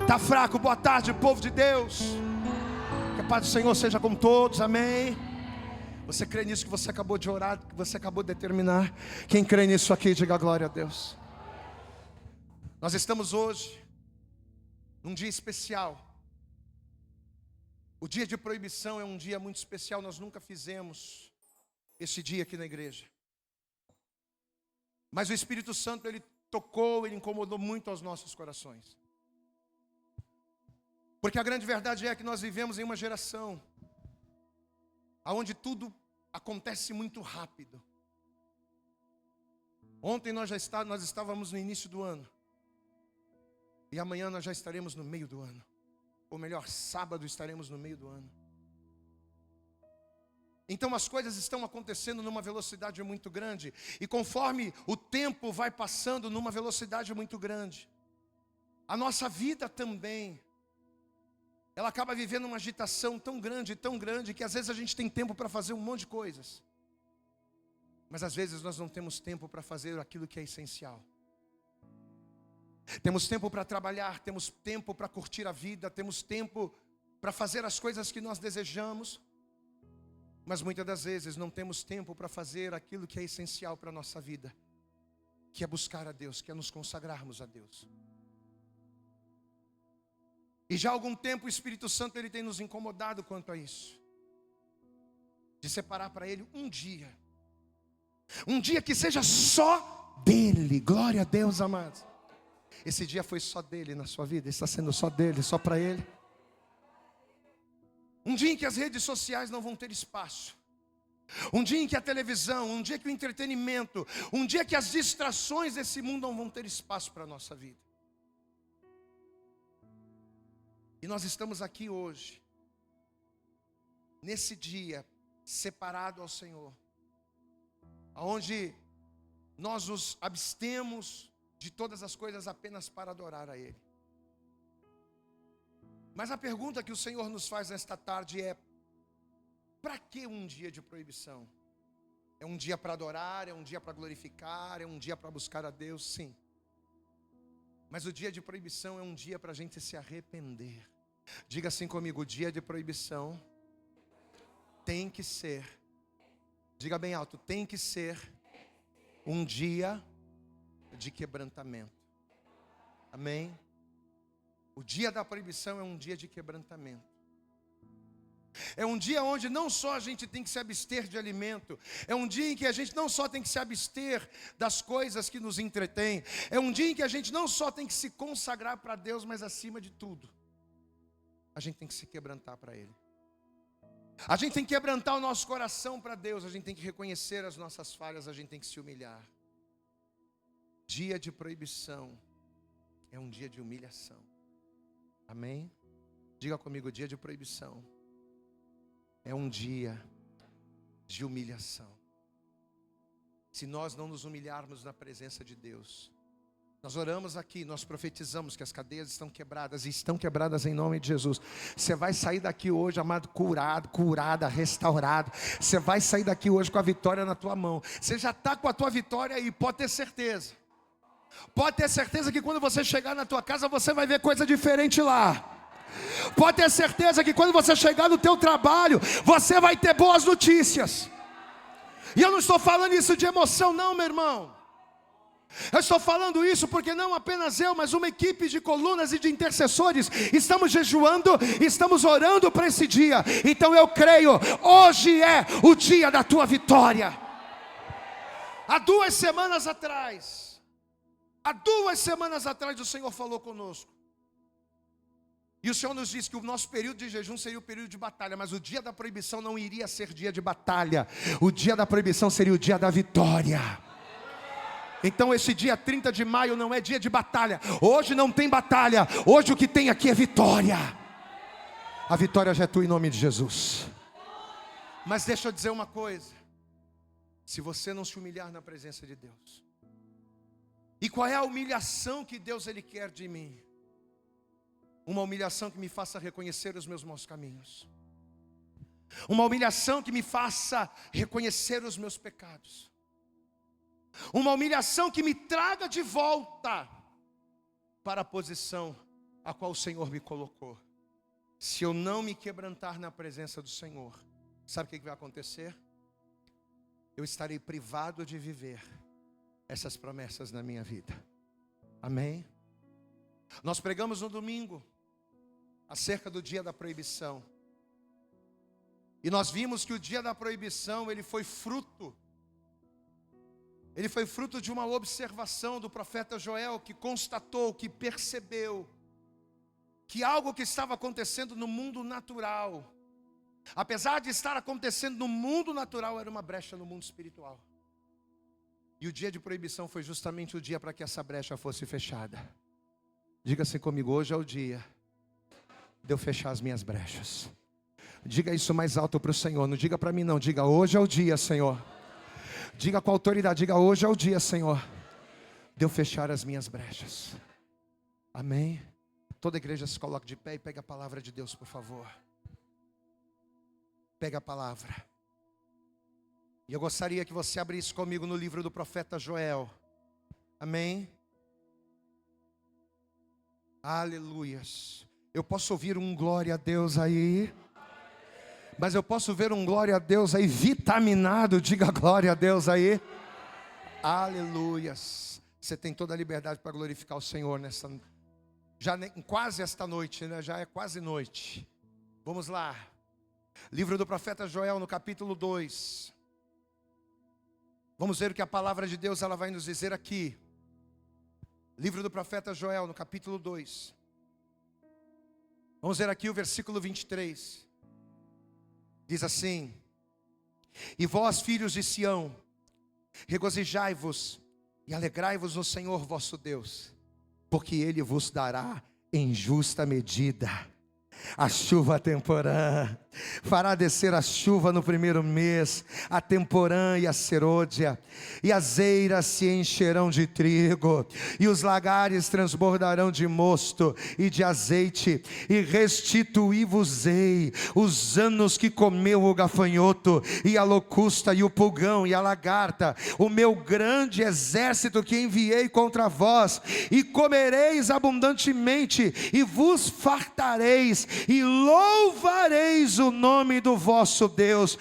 Está fraco? Boa tarde, povo de Deus. Que a paz do Senhor seja com todos, amém. Você crê nisso que você acabou de orar, que você acabou de determinar? Quem crê nisso aqui, diga glória a Deus. Nós estamos hoje num dia especial. O dia de proibição é um dia muito especial. Nós nunca fizemos esse dia aqui na igreja. Mas o Espírito Santo, Ele tocou, Ele incomodou muito aos nossos corações. Porque a grande verdade é que nós vivemos em uma geração onde tudo acontece muito rápido. Ontem nós estávamos no início do ano. E amanhã nós já estaremos no meio do ano. Ou melhor, sábado estaremos no meio do ano. Então as coisas estão acontecendo numa velocidade muito grande. E conforme o tempo vai passando numa velocidade muito grande, a nossa vida também, ela acaba vivendo uma agitação tão grande, que às vezes a gente tem tempo para fazer um monte de coisas. Mas às vezes nós não temos tempo para fazer aquilo que é essencial. Temos tempo para trabalhar, temos tempo para curtir a vida, temos tempo para fazer as coisas que nós desejamos. Mas muitas das vezes não temos tempo para fazer aquilo que é essencial para a nossa vida, que é buscar a Deus, que é nos consagrarmos a Deus. E já há algum tempo o Espírito Santo ele tem nos incomodado quanto a isso. De separar para Ele um dia que seja só dEle. Glória a Deus, amados. Esse dia foi só dEle na sua vida, está sendo só dEle, só para Ele. Um dia em que as redes sociais não vão ter espaço. Um dia em que a televisão, um dia que o entretenimento, um dia que as distrações desse mundo não vão ter espaço para a nossa vida. E nós estamos aqui hoje, nesse dia separado ao Senhor, onde nós nos abstemos de todas as coisas apenas para adorar a Ele. Mas a pergunta que o Senhor nos faz nesta tarde é: para que um dia de proibição? É um dia para adorar, é um dia para glorificar, é um dia para buscar a Deus? Sim. Mas o dia de proibição é um dia para a gente se arrepender. Diga assim comigo: o dia de proibição tem que ser, diga bem alto, tem que ser um dia de quebrantamento. Amém? O dia da proibição é um dia de quebrantamento. É um dia onde não só a gente tem que se abster de alimento, é um dia em que a gente não só tem que se abster das coisas que nos entretêm, é um dia em que a gente não só tem que se consagrar para Deus, mas acima de tudo, a gente tem que se quebrantar para Ele. A gente tem que quebrantar o nosso coração para Deus, a gente tem que reconhecer as nossas falhas, a gente tem que se humilhar. Dia de proibição é um dia de humilhação. Amém? Diga comigo: dia de proibição é um dia de humilhação. Se nós não nos humilharmos na presença de Deus, nós oramos aqui, nós profetizamos que as cadeias estão quebradas, e estão quebradas em nome de Jesus. Você vai sair daqui hoje, amado, curado, curada, restaurado. Você vai sair daqui hoje com a vitória na tua mão. Você já está com a tua vitória aí, pode ter certeza. Pode ter certeza que quando você chegar na tua casa, você vai ver coisa diferente lá. Pode ter certeza que quando você chegar no teu trabalho, você vai ter boas notícias. E eu não estou falando isso de emoção não, meu irmão. Eu estou falando isso porque não apenas eu, mas uma equipe de colunas e de intercessores estamos jejuando, estamos orando para esse dia. Então eu creio, hoje é o dia da tua vitória. Há 2 semanas atrás o Senhor falou conosco. E o Senhor nos disse que o nosso período de jejum seria o período de batalha, mas o dia da proibição não iria ser dia de batalha. O dia da proibição seria o dia da vitória. Então esse dia 30 de maio não é dia de batalha. Hoje não tem batalha. Hoje o que tem aqui é vitória. A vitória já é tua em nome de Jesus. Mas deixa eu dizer uma coisa. Se você não se humilhar na presença de Deus. E qual é a humilhação que Deus Ele quer de mim? Uma humilhação que me faça reconhecer os meus maus caminhos. Uma humilhação que me faça reconhecer os meus pecados. Uma humilhação que me traga de volta para a posição a qual o Senhor me colocou. Se eu não me quebrantar na presença do Senhor, sabe o que vai acontecer? Eu estarei privado de viver essas promessas na minha vida. Amém? Nós pregamos no domingo acerca do dia da proibição. E nós vimos que o dia da proibição, ele foi fruto de uma observação do profeta Joel, que constatou, que percebeu que algo que estava acontecendo no mundo natural, apesar de estar acontecendo no mundo natural, era uma brecha no mundo espiritual. E o dia de proibição foi justamente o dia para que essa brecha fosse fechada. Diga assim comigo: hoje é o dia de eu fechar as minhas brechas. Diga isso mais alto para o Senhor, não diga para mim não, diga: hoje é o dia, Senhor. Diga com autoridade, diga: hoje é o dia, Senhor, de eu fechar as minhas brechas. Amém? Toda a igreja se coloca de pé e pega a palavra de Deus, por favor. Pega a palavra. E eu gostaria que você abrisse comigo no livro do profeta Joel. Amém? Aleluias. Eu posso ouvir um glória a Deus aí, mas eu posso ver um glória a Deus aí vitaminado. Diga glória a Deus aí. Aleluias. Você tem toda a liberdade para glorificar o Senhor nessa, quase esta noite, né? Já é quase noite. Vamos lá. Livro do profeta Joel, no capítulo 2. Vamos ver o que a palavra de Deus ela vai nos dizer aqui. Livro do profeta Joel, no capítulo 2. Vamos ver aqui o versículo 23. Diz assim: e vós, filhos de Sião, regozijai-vos e alegrai-vos no Senhor vosso Deus, porque Ele vos dará em justa medida a chuva temporã. Fará descer a chuva no primeiro mês, a temporã e a serôdia, e as eiras se encherão de trigo, e os lagares transbordarão de mosto e de azeite, e restituí-vos-ei os anos que comeu o gafanhoto, e a locusta, e o pulgão, e a lagarta, o meu grande exército que enviei contra vós, e comereis abundantemente, e vos fartareis, e louvareis o nome do vosso Deus,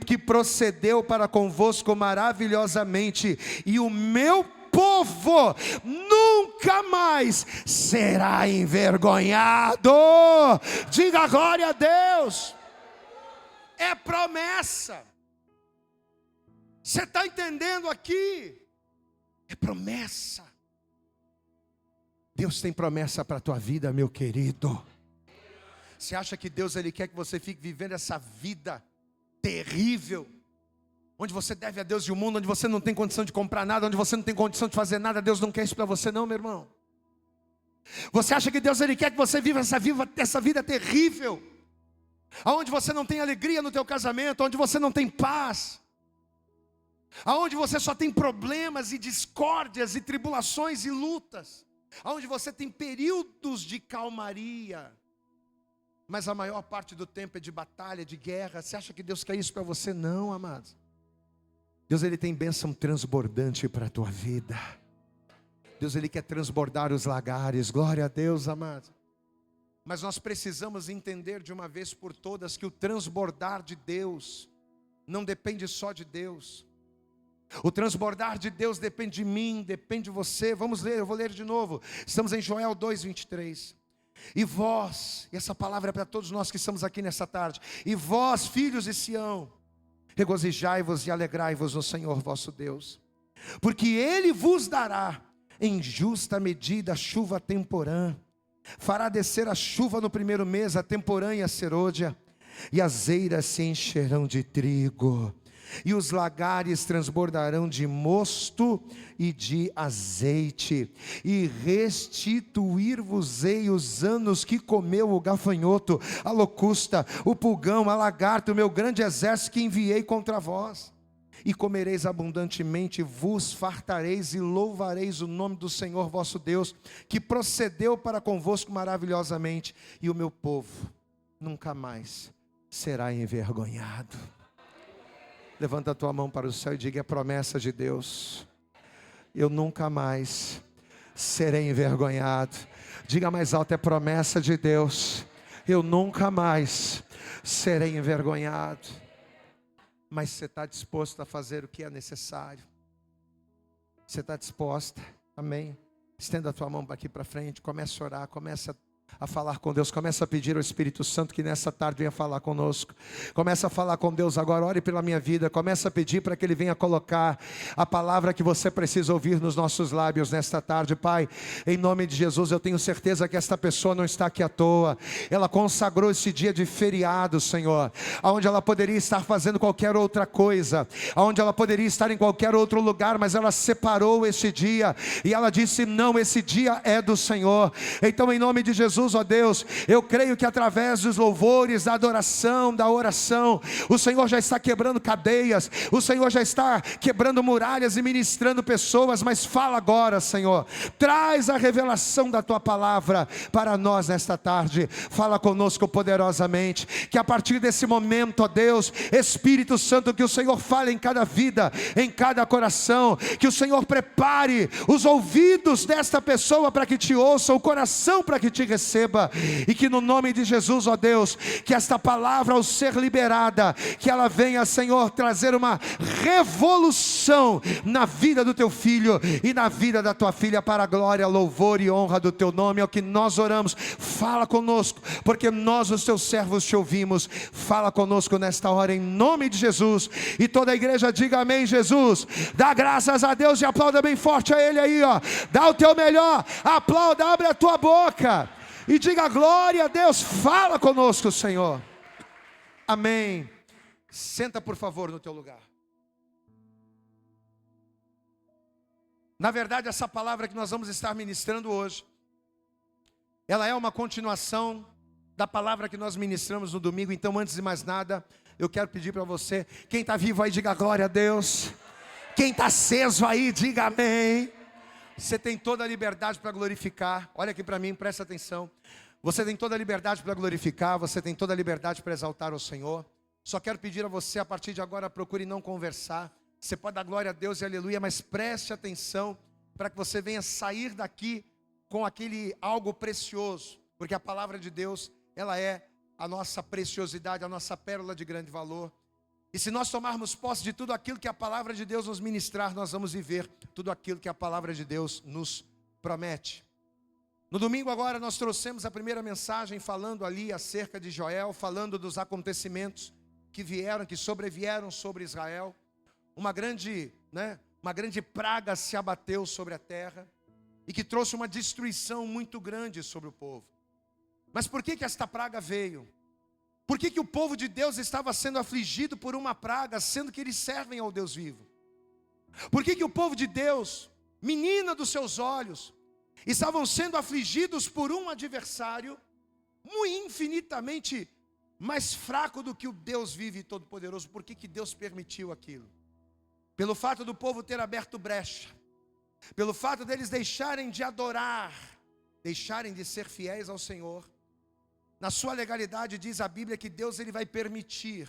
que procedeu para convosco maravilhosamente, e o meu povo nunca mais será envergonhado. Diga glória a Deus. É promessa. Você está entendendo aqui? É promessa. Deus tem promessa para a tua vida, meu querido. Você acha que Deus ele quer que você fique vivendo essa vida terrível, onde você deve a Deus e o mundo, onde você não tem condição de comprar nada, onde você não tem condição de fazer nada? Deus não quer isso para você não, meu irmão. Você acha que Deus ele quer que você viva essa vida terrível, aonde você não tem alegria no teu casamento, onde você não tem paz, aonde você só tem problemas e discórdias e tribulações e lutas, aonde você tem períodos de calmaria, mas a maior parte do tempo é de batalha, de guerra? Você acha que Deus quer isso para você? Não, amados. Deus ele tem bênção transbordante para a tua vida. Deus ele quer transbordar os lagares. Glória a Deus, amados. Mas nós precisamos entender de uma vez por todas que o transbordar de Deus não depende só de Deus. O transbordar de Deus depende de mim, depende de você. Vamos ler, eu vou ler de novo. Estamos em Joel 2:23. E vós, e essa palavra é para todos nós que estamos aqui nessa tarde. E vós, filhos de Sião, regozijai-vos e alegrai-vos no Senhor vosso Deus, porque Ele vos dará em justa medida a chuva temporã. Fará descer a chuva no primeiro mês, a temporã e a serôdia, e as eiras se encherão de trigo, e os lagares transbordarão de mosto e de azeite, e restituir-vos-ei os anos que comeu o gafanhoto, a locusta, o pulgão, a lagarta, o meu grande exército que enviei contra vós. E comereis abundantemente, vos fartareis e louvareis o nome do Senhor vosso Deus, que procedeu para convosco maravilhosamente, e o meu povo nunca mais será envergonhado. Levanta a tua mão para o céu e diga: a promessa de Deus, eu nunca mais serei envergonhado. Diga mais alto: é promessa de Deus. Eu nunca mais serei envergonhado. Mas você está disposto a fazer o que é necessário? Você está disposta? Amém? Estenda a tua mão aqui para frente, comece a orar, comece a falar com Deus, começa a pedir ao Espírito Santo que nessa tarde venha falar conosco. Começa a falar com Deus agora, ore pela minha vida, começa a pedir para que Ele venha colocar a palavra que você precisa ouvir nos nossos lábios nesta tarde. Pai, em nome de Jesus, eu tenho certeza que esta pessoa não está aqui à toa. Ela consagrou esse dia de feriado, Senhor, onde ela poderia estar fazendo qualquer outra coisa, onde ela poderia estar em qualquer outro lugar, mas ela separou esse dia, e ela disse: não, esse dia é do Senhor. Então, em nome de Jesus, ó Deus, eu creio que através dos louvores, da adoração, da oração, o Senhor já está quebrando cadeias, o Senhor já está quebrando muralhas e ministrando pessoas. Mas fala agora, Senhor, traz a revelação da Tua palavra para nós nesta tarde. Fala conosco poderosamente, que a partir desse momento, ó Deus, Espírito Santo, que o Senhor fale em cada vida, em cada coração, que o Senhor prepare os ouvidos desta pessoa para que te ouça, o coração para que te receba, e que no nome de Jesus, ó Deus, que esta palavra ao ser liberada, que ela venha, Senhor, trazer uma revolução na vida do teu filho e na vida da tua filha, para a glória, louvor e honra do teu nome. É o que nós oramos. Fala conosco, porque nós, os teus servos, te ouvimos. Fala conosco nesta hora, em nome de Jesus. E toda a igreja diga amém. Jesus, dá graças a Deus e aplauda bem forte a Ele aí, ó. Dá o teu melhor, aplauda, abre a tua boca e diga glória a Deus. Fala conosco, Senhor. Amém. Senta, por favor, no teu lugar. Na verdade, essa palavra que nós vamos estar ministrando hoje, ela é uma continuação da palavra que nós ministramos no domingo. Então, antes de mais nada, eu quero pedir para você, quem está vivo aí, diga glória a Deus. Quem está aceso aí, diga amém. Você tem toda a liberdade para glorificar. Olha aqui para mim, presta atenção. Você tem toda a liberdade para glorificar. Você tem toda a liberdade para exaltar o Senhor. Só quero pedir a você, a partir de agora, procure não conversar. Você pode dar glória a Deus e aleluia, mas preste atenção para que você venha sair daqui com aquele algo precioso. Porque a palavra de Deus, ela é a nossa preciosidade, a nossa pérola de grande valor. E se nós tomarmos posse de tudo aquilo que a palavra de Deus nos ministrar, nós vamos viver tudo aquilo que a palavra de Deus nos promete. No domingo agora nós trouxemos a primeira mensagem falando ali acerca de Joel, falando dos acontecimentos que vieram, que sobrevieram sobre Israel. Uma grande praga se abateu sobre a terra e que trouxe uma destruição muito grande sobre o povo. Mas por que esta praga veio? Por que o povo de Deus estava sendo afligido por uma praga, sendo que eles servem ao Deus vivo? Por que o povo de Deus, menina dos seus olhos, estavam sendo afligidos por um adversário muito infinitamente mais fraco do que o Deus vivo e todo-poderoso? Por que Deus permitiu aquilo? Pelo fato do povo ter aberto brecha, pelo fato deles deixarem de adorar, deixarem de ser fiéis ao Senhor. Na sua legalidade diz a Bíblia que Deus ele vai permitir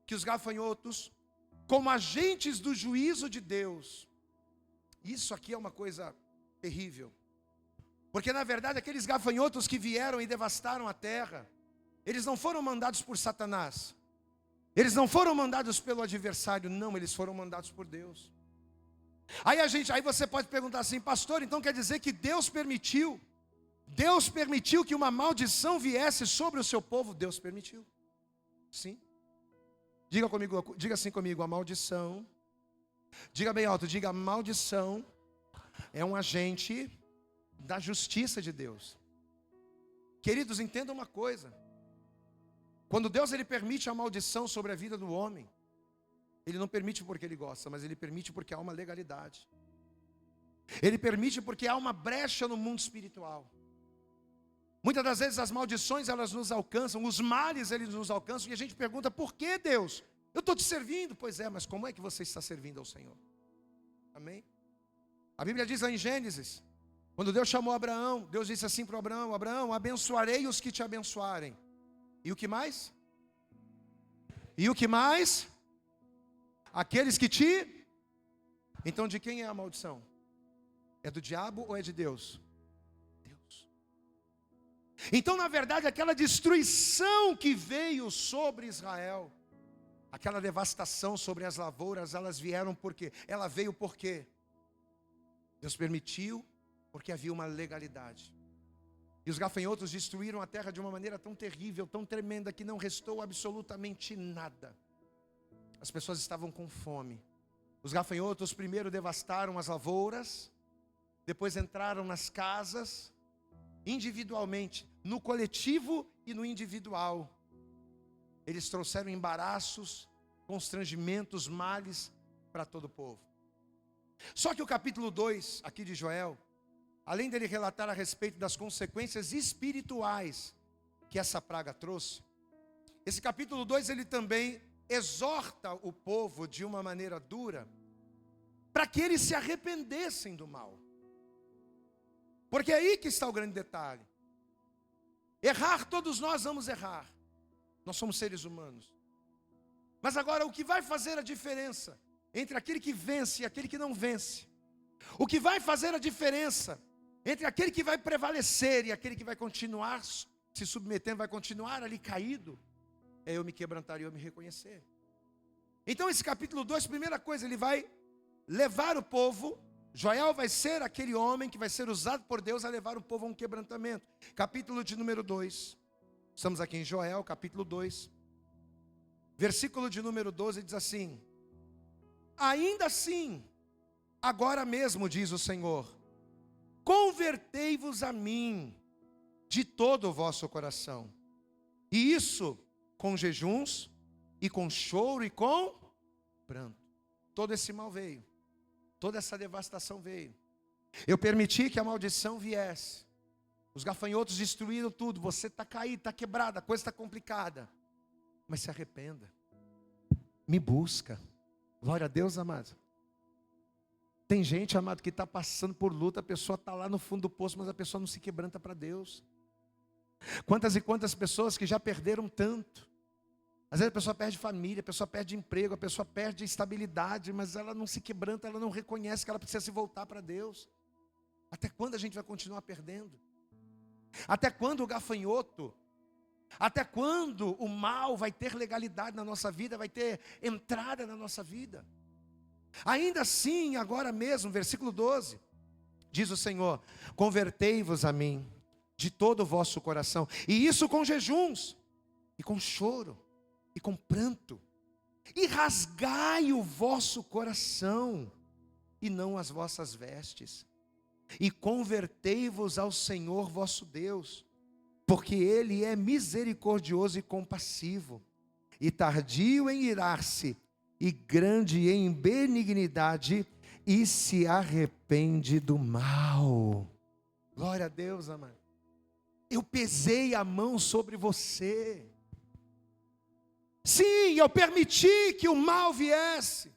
que os gafanhotos, como agentes do juízo de Deus, isso aqui é uma coisa terrível, porque na verdade aqueles gafanhotos que vieram e devastaram a terra, eles não foram mandados por Satanás, eles não foram mandados pelo adversário, não, eles foram mandados por Deus. Aí você pode perguntar assim: pastor, então quer dizer que Deus permitiu que uma maldição viesse sobre o seu povo? Deus permitiu. Sim. Diga assim comigo: a maldição. Diga bem alto, diga: a maldição é um agente da justiça de Deus. Queridos, entendam uma coisa. Quando Deus ele permite a maldição sobre a vida do homem, Ele não permite porque Ele gosta, mas Ele permite porque há uma legalidade. Ele permite porque há uma brecha no mundo espiritual. Muitas das vezes as maldições elas nos alcançam, os males eles nos alcançam, e a gente pergunta: por que, Deus? Eu estou te servindo. Pois é, mas como é que você está servindo ao Senhor? Amém? A Bíblia diz lá em Gênesis, quando Deus chamou Abraão, Deus disse assim para Abraão: Abraão, abençoarei os que te abençoarem. E o que mais? E o que mais? Aqueles que te... Então de quem é a maldição? É do diabo ou é de Deus? Deus. Então, na verdade, aquela destruição que veio sobre Israel, aquela devastação sobre as lavouras, elas vieram por quê? Ela veio por quê? Deus permitiu, porque havia uma legalidade. E os gafanhotos destruíram a terra de uma maneira tão terrível, tão tremenda, que não restou absolutamente nada. As pessoas estavam com fome. Os gafanhotos primeiro devastaram as lavouras, depois entraram nas casas, individualmente, no coletivo e no individual. Eles trouxeram embaraços, constrangimentos, males para todo o povo. Só que o capítulo 2, aqui de Joel, além dele relatar a respeito das consequências espirituais que essa praga trouxe, esse capítulo 2 ele também exorta o povo de uma maneira dura, para que eles se arrependessem do mal. Porque é aí que está o grande detalhe. Errar, todos nós vamos errar. Nós somos seres humanos. Mas agora, o que vai fazer a diferença entre aquele que vence e aquele que não vence? O que vai fazer a diferença entre aquele que vai prevalecer e aquele que vai continuar se submetendo, vai continuar ali caído? É eu me quebrantar e eu me reconhecer. Então esse capítulo 2, primeira coisa, ele vai levar o povo. Joel vai ser aquele homem que vai ser usado por Deus a levar o povo a um quebrantamento. Capítulo de número 2. Estamos aqui em Joel, capítulo 2. Versículo de número 12 diz assim: ainda assim, agora mesmo, diz o Senhor, convertei-vos a mim de todo o vosso coração. E isso com jejuns, e com choro, e com pranto. Todo esse mal veio. Toda essa devastação veio. Eu permiti que a maldição viesse. Os gafanhotos destruíram tudo. Você está caído, está quebrado, a coisa está complicada. Mas se arrependa. Me busca. Glória a Deus, amado. Tem gente, amado, que está passando por luta. A pessoa está lá no fundo do poço, mas a pessoa não se quebranta para Deus. Quantas e quantas pessoas que já perderam tanto. Às vezes a pessoa perde família, a pessoa perde emprego, a pessoa perde estabilidade, mas ela não se quebranta, ela não reconhece que ela precisa se voltar para Deus. Até quando a gente vai continuar perdendo? Até quando o gafanhoto, até quando o mal vai ter legalidade na nossa vida, vai ter entrada na nossa vida? Ainda assim, agora mesmo, versículo 12, diz o Senhor: convertei-vos a mim de todo o vosso coração, e isso com jejuns, e com choro, e com pranto, e rasgai o vosso coração, e não as vossas vestes, e convertei-vos ao Senhor vosso Deus, porque Ele é misericordioso e compassivo, e tardio em irar-se, e grande em benignidade, e se arrepende do mal. Glória a Deus, amado. Eu pesei a mão sobre você. Sim, eu permiti que o mal viesse,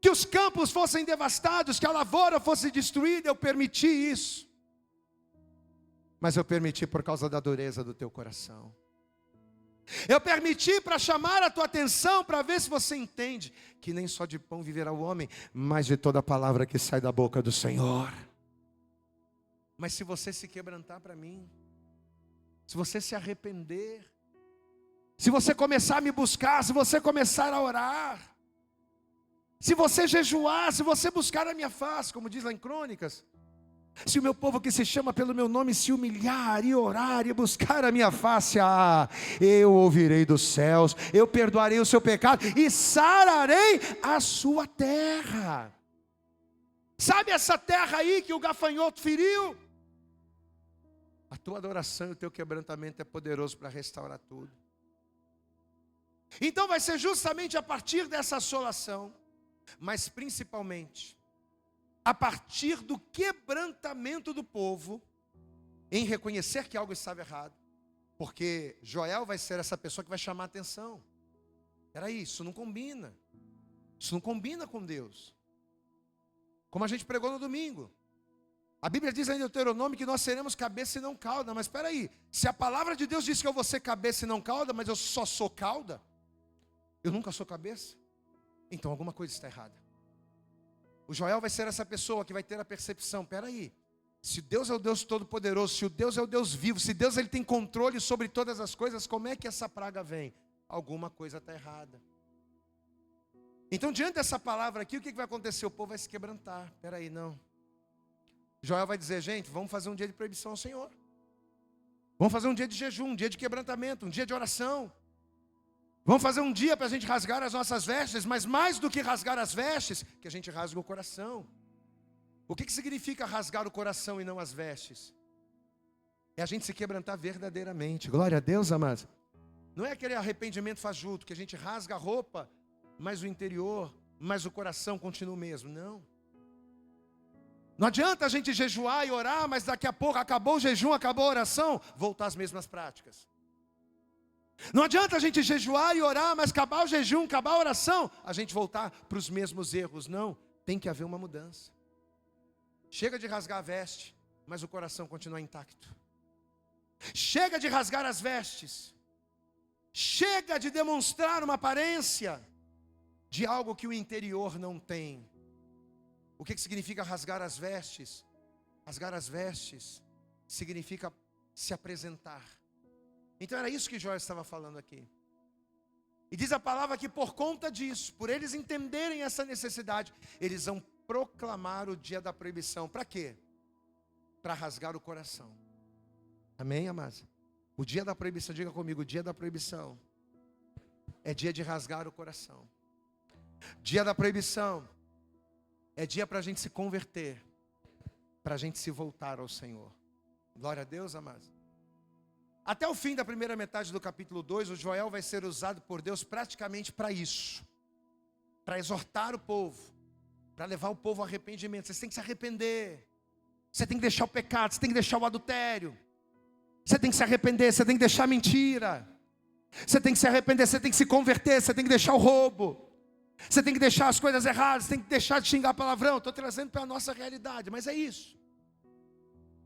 que os campos fossem devastados, que a lavoura fosse destruída. Eu permiti isso, mas eu permiti por causa da dureza do teu coração. Eu permiti para chamar a tua atenção, para ver se você entende que nem só de pão viverá o homem, mas de toda palavra que sai da boca do Senhor. Mas se você se quebrantar para mim, se você se arrepender, se você começar a me buscar, se você começar a orar, se você jejuar, se você buscar a minha face, como diz lá em Crônicas, se o meu povo que se chama pelo meu nome se humilhar e orar e buscar a minha face, eu ouvirei dos céus, eu perdoarei o seu pecado e sararei a sua terra. Sabe essa terra aí que o gafanhoto feriu? A tua adoração e o teu quebrantamento é poderoso para restaurar tudo. Então vai ser justamente a partir dessa assolação, mas principalmente a partir do quebrantamento do povo, em reconhecer que algo estava errado, porque Joel vai ser essa pessoa que vai chamar a atenção. Peraí, isso não combina com Deus. Como a gente pregou no domingo, a Bíblia diz em Deuteronômio que nós seremos cabeça e não cauda. Mas espera aí, se a palavra de Deus diz que eu vou ser cabeça e não cauda, mas eu só sou cauda, eu nunca sou cabeça, então alguma coisa está errada. O Joel vai ser essa pessoa que vai ter a percepção: espera aí, Se Deus é o Deus Todo-Poderoso, se o Deus é o Deus vivo, se Deus ele tem controle sobre todas as coisas, como é que essa praga vem? Alguma coisa está errada. Então, diante dessa palavra aqui, o que vai acontecer? O povo vai se quebrantar. Espera aí, não. Joel vai dizer, gente, vamos fazer um dia de proibição ao Senhor. Vamos fazer um dia de jejum, um dia de quebrantamento, um dia de oração. Vamos fazer um dia para a gente rasgar as nossas vestes, mas mais do que rasgar as vestes, que a gente rasgue o coração. O que significa rasgar o coração e não as vestes? É a gente se quebrantar verdadeiramente. Glória a Deus, amados. Não é aquele arrependimento fajuto, que a gente rasga a roupa, mas o interior, mas o coração continua o mesmo. Não. Não adianta a gente jejuar e orar, mas daqui a pouco acabou o jejum, acabou a oração, voltar às mesmas práticas. Não adianta a gente jejuar e orar, mas acabar o jejum, acabar a oração, a gente voltar para os mesmos erros. Não, tem que haver uma mudança. Chega de rasgar a veste, mas o coração continua intacto. Chega de rasgar as vestes. Chega de demonstrar uma aparência de algo que o interior não tem. O que significa rasgar as vestes? Rasgar as vestes significa se apresentar. Então era isso que Joel estava falando aqui. E diz a palavra que por conta disso, por eles entenderem essa necessidade, eles vão proclamar o dia da proibição. Para quê? Para rasgar o coração. Amém, amados? O dia da proibição, diga comigo, o dia da proibição é dia de rasgar o coração. Dia da proibição é dia para a gente se converter, para a gente se voltar ao Senhor. Glória a Deus, amados. Até o fim da primeira metade do capítulo 2, o Joel vai ser usado por Deus praticamente para isso. Para exortar o povo, para levar o povo ao arrependimento. Vocês têm que se arrepender. Você tem que deixar o pecado, você tem que deixar o adultério. Você tem que se arrepender, você tem que deixar a mentira. Você tem que se arrepender, você tem que se converter, você tem que deixar o roubo. Você tem que deixar as coisas erradas, você tem que deixar de xingar palavrão. Estou trazendo para a nossa realidade, mas é isso.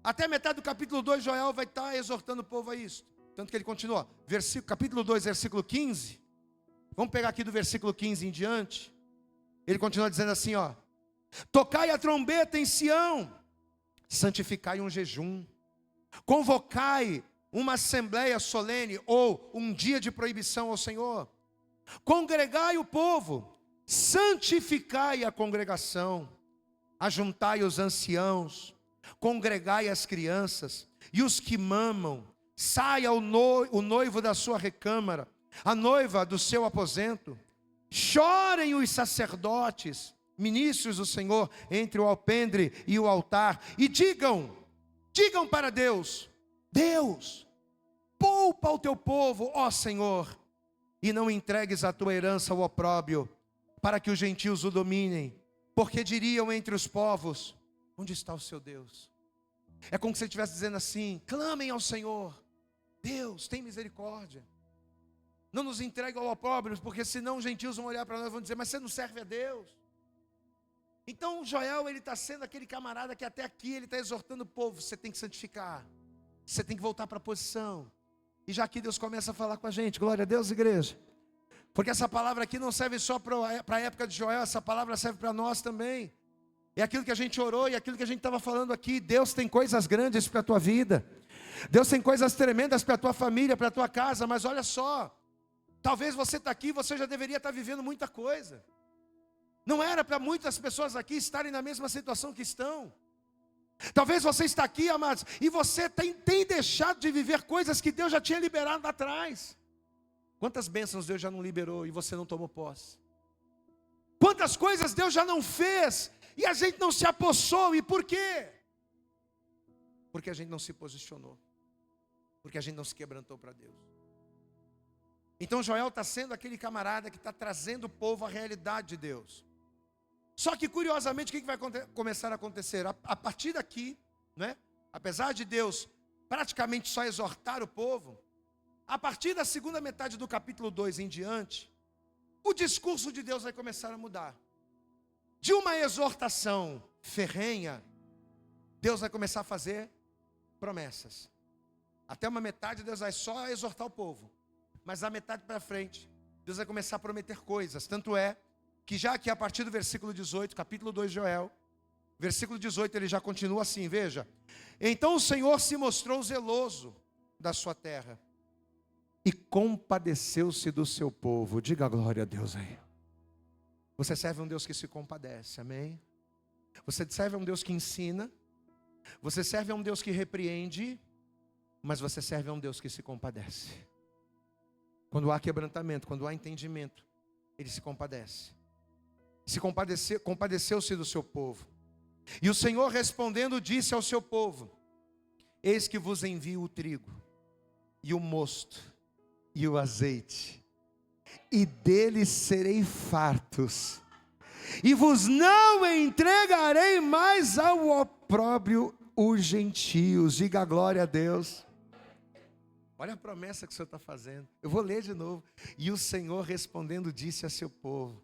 Até metade do capítulo 2, Joel vai estar exortando o povo a isso. Tanto que ele continua, capítulo 2, versículo 15. Vamos pegar aqui do versículo 15 em diante. Ele continua dizendo assim, ó: tocai a trombeta em Sião, santificai um jejum, convocai uma assembleia solene ou um dia de proibição ao Senhor. Congregai o povo, santificai a congregação, ajuntai os anciãos, congregai as crianças e os que mamam. Saia o noivo da sua recâmara, a noiva do seu aposento. Chorem os sacerdotes, ministros do Senhor, entre o alpendre e o altar, e digam para Deus: Deus, poupa o teu povo, ó Senhor, e não entregues a tua herança ao opróbrio, para que os gentios o dominem, porque diriam entre os povos: onde está o seu Deus? É como se você estivesse dizendo assim: clamem ao Senhor, Deus, tem misericórdia, não nos entregue ao opróbrio, porque senão os gentios vão olhar para nós e vão dizer: mas você não serve a Deus. Então Joel, ele está sendo aquele camarada que até aqui ele está exortando o povo: você tem que santificar, você tem que voltar para a posição. E já aqui Deus começa a falar com a gente. Glória a Deus, igreja. Porque essa palavra aqui não serve só para a época de Joel, essa palavra serve para nós também. É aquilo que a gente orou e aquilo que a gente estava falando aqui. Deus tem coisas grandes para a tua vida. Deus tem coisas tremendas para a tua família, para a tua casa. Mas olha só, talvez você está aqui, você já deveria estar vivendo muita coisa. Não era para muitas pessoas aqui estarem na mesma situação que estão. Talvez você está aqui, amados, e você tem deixado de viver coisas que Deus já tinha liberado lá atrás. Quantas bênçãos Deus já não liberou e você não tomou posse? Quantas coisas Deus já não fez e a gente não se apossou? E por quê? Porque a gente não se posicionou, porque a gente não se quebrantou para Deus. Então Joel está sendo aquele camarada que está trazendo o povo à realidade de Deus. Só que curiosamente, o que vai começar a acontecer? A partir daqui, né? Apesar de Deus praticamente só exortar o povo, a partir da segunda metade do capítulo 2 em diante, o discurso de Deus vai começar a mudar. De uma exortação ferrenha, Deus vai começar a fazer promessas. Até uma metade Deus vai só exortar o povo, mas da metade para frente, Deus vai começar a prometer coisas. Tanto é que já aqui a partir do versículo 18, capítulo 2 de Joel, Versículo 18, ele já continua assim, veja. Então o Senhor se mostrou zeloso da sua terra e compadeceu-se do seu povo. Diga glória a Deus aí. Você serve a um Deus que se compadece, amém? Você serve a um Deus que ensina. Você serve a um Deus que repreende. Mas você serve a um Deus que se compadece. Quando há quebrantamento, quando há entendimento, Ele se compadece. Compadeceu-se do seu povo. E o Senhor respondendo disse ao seu povo: eis que vos envio o trigo, e o mosto, e o azeite, e deles serei fartos, e vos não entregarei mais ao opróbrio os gentios. Diga glória a Deus. Olha a promessa que o Senhor está fazendo. Eu vou ler de novo. E o Senhor respondendo disse a seu povo: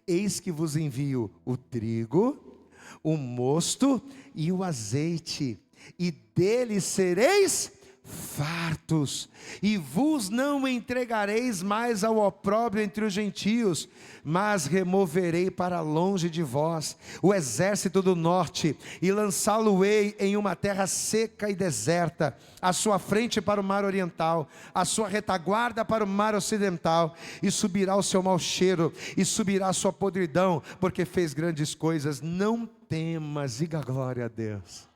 eis que vos envio o trigo, o mosto e o azeite, e deles sereis fartos, e vos não entregareis mais ao opróbrio entre os gentios, mas removerei para longe de vós o exército do norte, e lançá-lo-ei em uma terra seca e deserta, a sua frente para o mar oriental, a sua retaguarda para o mar ocidental, e subirá o seu mau cheiro, e subirá a sua podridão, porque fez grandes coisas. Não temas, diga glória a Deus.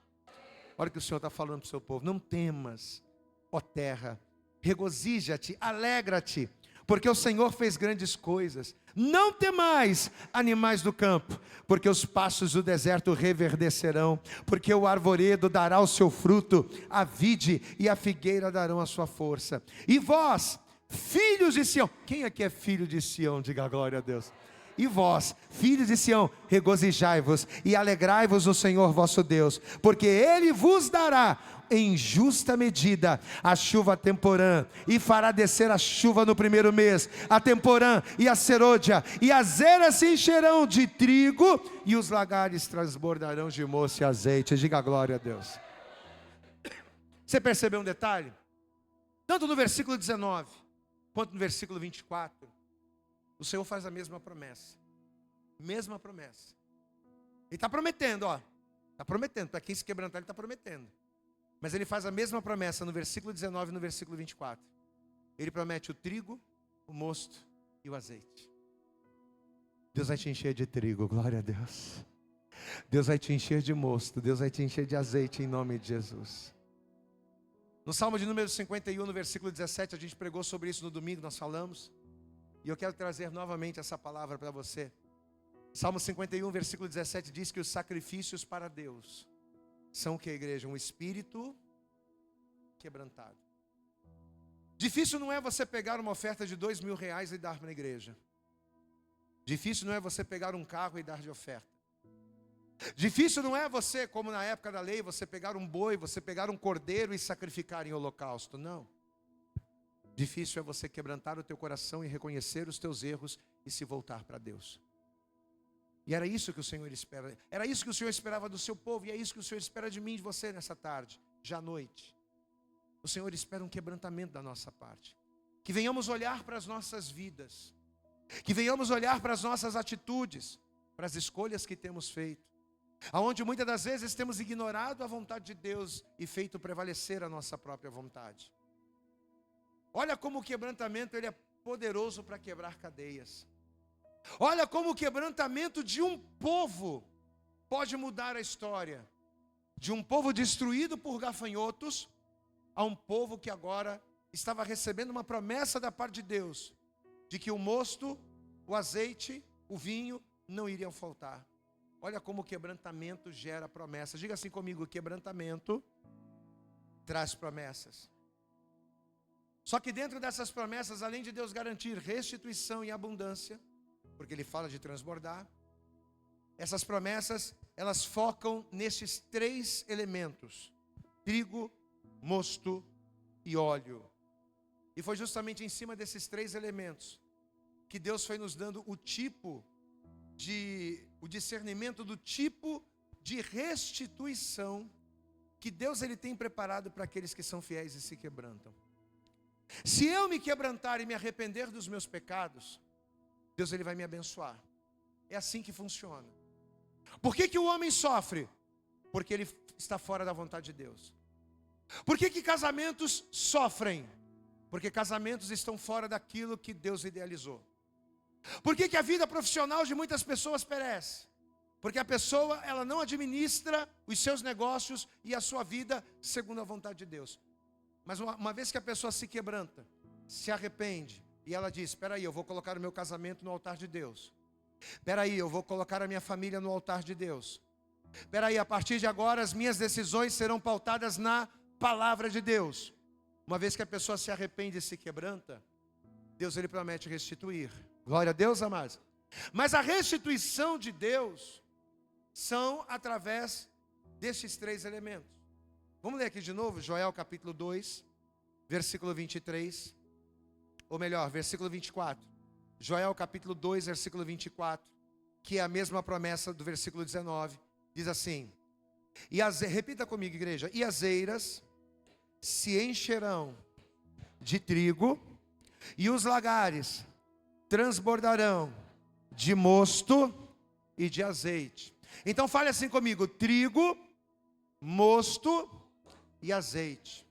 Olha o que o Senhor está falando para o seu povo: não temas, ó terra, regozija-te, alegra-te, porque o Senhor fez grandes coisas. Não temais, animais do campo, porque os pastos do deserto reverdecerão, porque o arvoredo dará o seu fruto, a vide e a figueira darão a sua força. E vós, filhos de Sião, quem aqui é filho de Sião? Diga glória a Deus. E vós, filhos de Sião, regozijai-vos e alegrai-vos no Senhor vosso Deus, porque Ele vos dará em justa medida a chuva temporã, e fará descer a chuva no primeiro mês, a temporã e a serôdia, e as eras se encherão de trigo, e os lagares transbordarão de moço e azeite. Diga glória a Deus. Você percebeu um detalhe? Tanto no versículo 19, quanto no versículo 24, o Senhor faz a mesma promessa. Mesma promessa. Ele está prometendo, ó. Está prometendo. Para quem se quebrantar, ele está prometendo. Mas ele faz a mesma promessa no versículo 19 e no versículo 24. Ele promete o trigo, o mosto e o azeite. Deus vai te encher de trigo, glória a Deus. Deus vai te encher de mosto. Deus vai te encher de azeite em nome de Jesus. No Salmo de número 51, no versículo 17, a gente pregou sobre isso no domingo, nós falamos. E eu quero trazer novamente essa palavra para você. Salmo 51, versículo 17 diz que os sacrifícios para Deus são o que, igreja? Um espírito quebrantado. Difícil não é você pegar uma oferta de R$2.000 e dar para a igreja. Difícil não é você pegar um carro e dar de oferta. Difícil não é você, como na época da lei, você pegar um boi, você pegar um cordeiro e sacrificar em holocausto. Não. Difícil é você quebrantar o teu coração e reconhecer os teus erros e se voltar para Deus. E era isso que o Senhor espera. Era isso que o Senhor esperava do seu povo. E é isso que o Senhor espera de mim e de você nessa tarde, já à noite. O Senhor espera um quebrantamento da nossa parte. Que venhamos olhar para as nossas vidas. Que venhamos olhar para as nossas atitudes, para as escolhas que temos feito. Aonde muitas das vezes temos ignorado a vontade de Deus e feito prevalecer a nossa própria vontade. Olha como o quebrantamento ele é poderoso para quebrar cadeias. Olha como o quebrantamento de um povo pode mudar a história. De um povo destruído por gafanhotos, a um povo que agora estava recebendo uma promessa da parte de Deus, de que o mosto, o azeite, o vinho não iriam faltar. Olha como o quebrantamento gera promessas. Diga assim comigo: quebrantamento traz promessas. Só que dentro dessas promessas, além de Deus garantir restituição e abundância, porque Ele fala de transbordar, essas promessas, elas focam nesses três elementos: trigo, mosto e óleo. E foi justamente em cima desses três elementos que Deus foi nos dando o discernimento do tipo de restituição que Deus ele tem preparado para aqueles que são fiéis e se quebrantam. Se eu me quebrantar e me arrepender dos meus pecados, Deus ele vai me abençoar. É assim que funciona. Por que o homem sofre? Porque ele está fora da vontade de Deus. Por que casamentos sofrem? Porque casamentos estão fora daquilo que Deus idealizou. Por que a vida profissional de muitas pessoas perece? Porque a pessoa, ela não administra os seus negócios e a sua vida segundo a vontade de Deus. Mas uma vez que a pessoa se quebranta, se arrepende, e ela diz: espera aí, eu vou colocar o meu casamento no altar de Deus. Espera aí, eu vou colocar a minha família no altar de Deus. Espera aí, a partir de agora as minhas decisões serão pautadas na palavra de Deus. Uma vez que a pessoa se arrepende e se quebranta, Deus, ele promete restituir. Glória a Deus, amados. Mas a restituição de Deus são através destes três elementos. Vamos ler aqui de novo, Joel capítulo 2, versículo 23. Ou melhor, versículo 24. Joel capítulo 2, versículo 24. Que é a mesma promessa do versículo 19. Diz assim: repita comigo, igreja. E as eiras se encherão de trigo, e os lagares transbordarão de mosto e de azeite. Então fale assim comigo: trigo, mosto e azeite.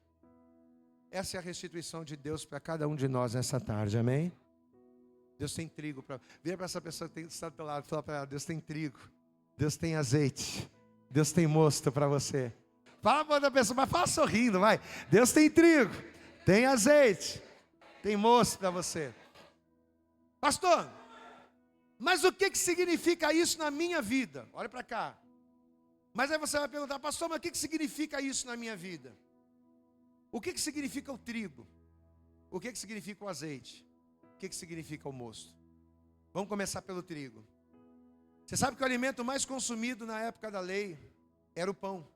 Essa é a restituição de Deus para cada um de nós nessa tarde, amém? Deus tem trigo para... Vira para essa pessoa que está do teu lado e fala para ela: Deus tem trigo, Deus tem azeite, Deus tem mosto para você. Fala para outra pessoa, mas fala sorrindo, vai. Deus tem trigo, tem azeite, tem mosto para você. Pastor, mas o que significa isso na minha vida? Olha para cá. Mas aí você vai perguntar: pastor, mas o que significa isso na minha vida? O que significa o trigo? O que significa o azeite? O que significa o mosto? Vamos começar pelo trigo. Você sabe que o alimento mais consumido na época da lei era o pão.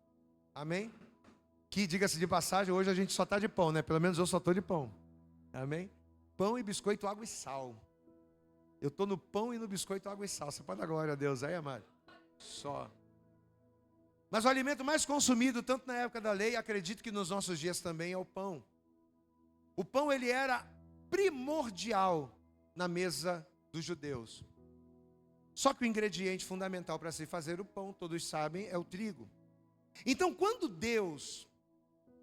Amém? Que, diga-se de passagem, hoje a gente só está de pão, né? Pelo menos eu só estou de pão. Amém? Pão e biscoito, água e sal. Eu estou no pão e no biscoito, água e sal. Você pode dar glória a Deus aí, amado? Só. Mas o alimento mais consumido, tanto na época da lei, acredito que nos nossos dias também, é o pão. O pão, ele era primordial na mesa dos judeus. Só que o ingrediente fundamental para se fazer o pão, todos sabem, é o trigo. Então, quando Deus,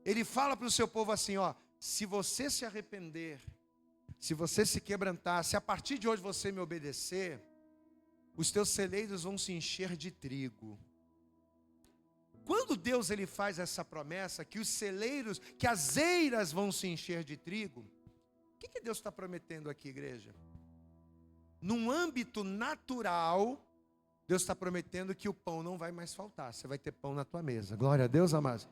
ele fala para o seu povo assim, ó: se você se arrepender, se você se quebrantar, se a partir de hoje você me obedecer, os teus celeiros vão se encher de trigo. Quando Deus, ele faz essa promessa, que os celeiros, que as eiras vão se encher de trigo, o que Deus está prometendo aqui, igreja? Num âmbito natural, Deus está prometendo que o pão não vai mais faltar. Você vai ter pão na tua mesa. Glória a Deus, amados.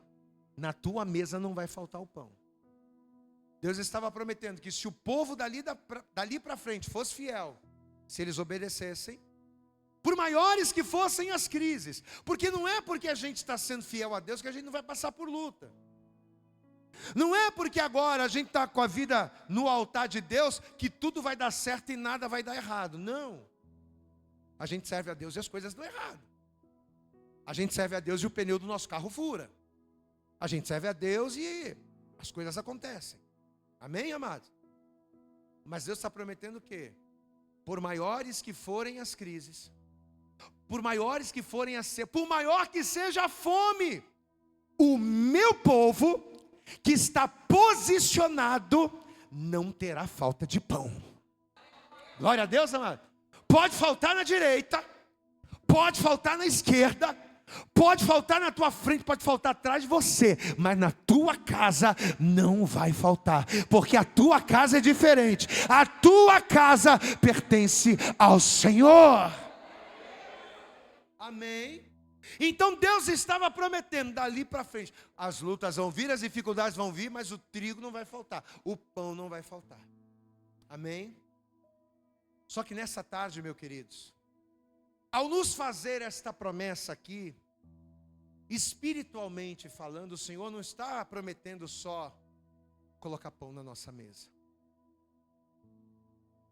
Na tua mesa não vai faltar o pão. Deus estava prometendo que se o povo dali para frente fosse fiel, se eles obedecessem, por maiores que fossem as crises, porque não é porque a gente está sendo fiel a Deus que a gente não vai passar por luta. Não é porque agora a gente está com a vida no altar de Deus que tudo vai dar certo e nada vai dar errado. Não. A gente serve a Deus e as coisas dão errado. A gente serve a Deus e o pneu do nosso carro fura. A gente serve a Deus e as coisas acontecem. Amém, amados? Mas Deus está prometendo o quê? Por maiores que forem as crises, por maiores que forem a ser, por maior que seja a fome, o meu povo que está posicionado não terá falta de pão. Glória a Deus, amado. Pode faltar na direita, pode faltar na esquerda, pode faltar na tua frente, pode faltar atrás de você, mas na tua casa não vai faltar, porque a tua casa é diferente. A tua casa pertence ao Senhor. Amém? Então Deus estava prometendo dali para frente. As lutas vão vir, as dificuldades vão vir, mas o trigo não vai faltar, o pão não vai faltar. Amém? Só que nessa tarde, meus queridos, ao nos fazer esta promessa aqui, espiritualmente falando, o Senhor não está prometendo só colocar pão na nossa mesa.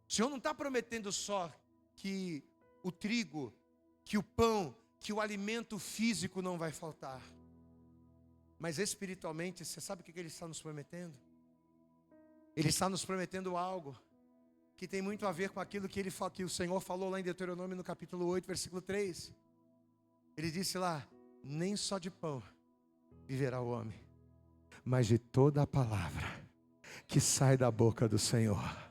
O Senhor não está prometendo só que o trigo, que o pão, que o alimento físico não vai faltar. Mas espiritualmente, você sabe o que Ele está nos prometendo? Ele está nos prometendo algo que tem muito a ver com aquilo que o Senhor falou lá em Deuteronômio no capítulo 8, versículo 3. Ele disse lá: nem só de pão viverá o homem, mas de toda a palavra que sai da boca do Senhor.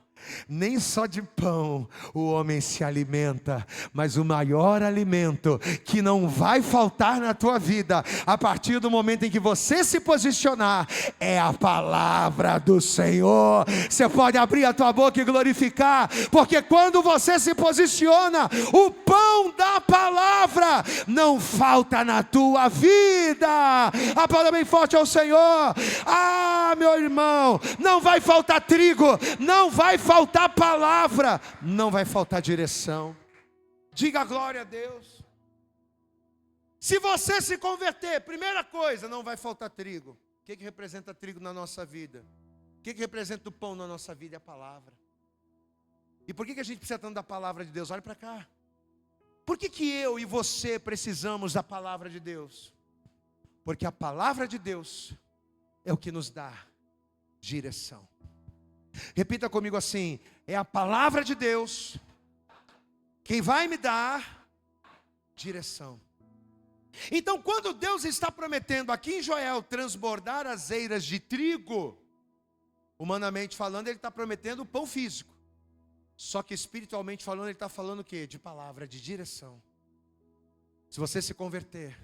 Nem só de pão o homem se alimenta, mas o maior alimento que não vai faltar na tua vida, a partir do momento em que você se posicionar, é a palavra do Senhor. Você pode abrir a tua boca e glorificar, porque quando você se posiciona, o pão da palavra não falta na tua vida. Aplauda bem forte ao Senhor. Ah, meu irmão, não vai faltar trigo, não vai faltar palavra, não vai faltar direção. Diga glória a Deus. Se você se converter, primeira coisa, não vai faltar trigo. O que representa trigo na nossa vida? O que representa o pão na nossa vida? É a palavra. E por que a gente precisa tanto da palavra de Deus? Olha para cá. Por que eu e você precisamos da palavra de Deus? Porque a palavra de Deus é o que nos dá direção. Repita comigo assim: é a palavra de Deus quem vai me dar direção. Então, quando Deus está prometendo aqui em Joel transbordar as eiras de trigo, humanamente falando, Ele está prometendo o pão físico. Só que espiritualmente falando, Ele está falando o quê? De palavra, de direção. Se você se converter,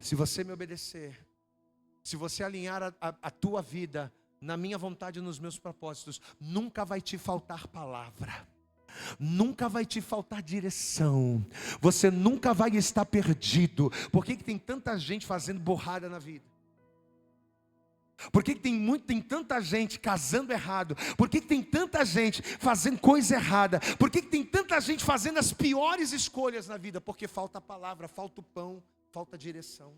se você me obedecer, se você alinhar a tua vida na minha vontade e nos meus propósitos, nunca vai te faltar palavra, nunca vai te faltar direção, você nunca vai estar perdido. Por que tem tanta gente fazendo borrada na vida? Por que tem tanta gente casando errado? Por que tem tanta gente fazendo coisa errada? Por que tem tanta gente fazendo as piores escolhas na vida? Porque falta a palavra, falta o pão, falta a direção.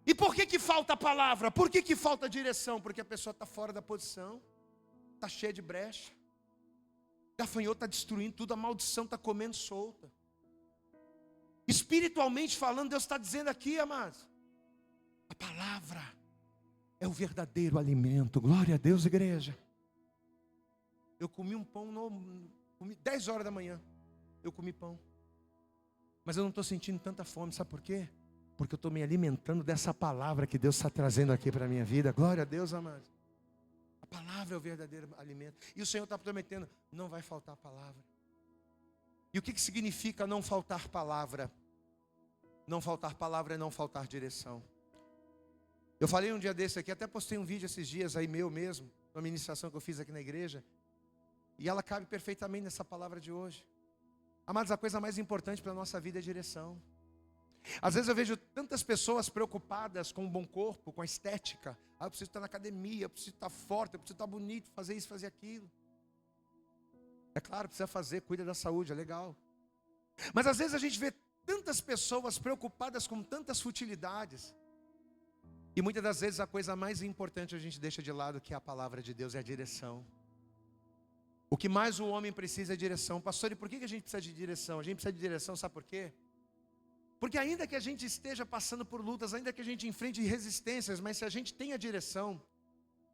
E por que falta a palavra? Por que falta a direção? Porque a pessoa está fora da posição, está cheia de brecha, gafanhoto está destruindo tudo, a maldição está comendo solta. Espiritualmente falando, Deus está dizendo aqui, amados, a palavra é o verdadeiro alimento. Glória a Deus, igreja. Eu comi um pão, comi 10 horas da manhã, eu comi pão, mas eu não estou sentindo tanta fome, sabe por quê? Porque eu estou me alimentando dessa palavra que Deus está trazendo aqui para a minha vida. Glória a Deus, amados. A palavra é o verdadeiro alimento. E o Senhor está prometendo, não vai faltar palavra. E o que significa não faltar palavra? Não faltar palavra é não faltar direção. Eu falei um dia desse aqui, até postei um vídeo esses dias aí meu mesmo, uma ministração que eu fiz aqui na igreja. E ela cabe perfeitamente nessa palavra de hoje. Amados, a coisa mais importante para a nossa vida é direção. Às vezes eu vejo tantas pessoas preocupadas com um bom corpo, com a estética. Eu preciso estar na academia, eu preciso estar forte, eu preciso estar bonito, fazer isso, fazer aquilo. É claro, precisa fazer, cuida da saúde, é legal. Mas às vezes a gente vê tantas pessoas preocupadas com tantas futilidades. E muitas das vezes a coisa mais importante a gente deixa de lado, que é a palavra de Deus, é a direção. O que mais o homem precisa é direção. Pastor, e por que a gente precisa de direção? A gente precisa de direção, sabe por quê? Porque ainda que a gente esteja passando por lutas, ainda que a gente enfrente resistências, mas se a gente tem a direção,